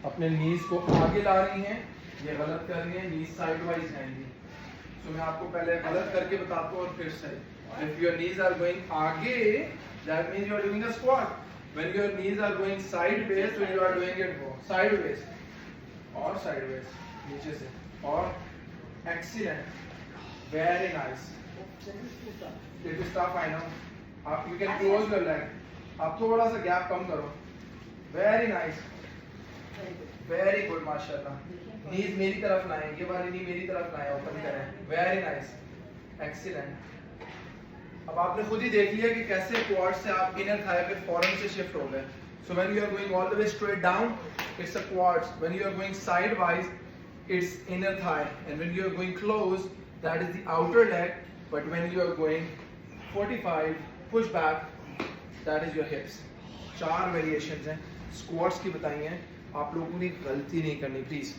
अपने नीज को आगे ला रही हैं, ये गलत कर रही हैं, नीज साइड वाइज जाएंगी। सो मैं आपको पहले गलत करके बताता हूँ और फिर सही। If your knees are going आगे, that means you are doing a squat. When your knees are going sideways, तो you are doing it sideways और साइडवेज, नीचे से। और excellent, very nice. It is tough, I know. आप you can close your leg, आप थोड़ा सा gap कम करो। वेरी नाइस, वेरी गुड, माशाल्लाह। नीज मेरी तरफ लाएं, ये वाली नी मेरी तरफ लाएं, ओपन करें। Very nice, excellent. अब आपने खुद ही देख लिया कि कैसे क्वाड से आप इनर थाई पे फौरन से शिफ्ट हो गए। So when you are going all the way straight down, it's a quads. When you are going side wise, it's inner thigh, and when you are going close, that is the outer leg, but when you are going 45 push back, that is your hips. 4 variations हैं squats की बताई हैं, आप लोगों ने गलती नहीं करनी प्लीज।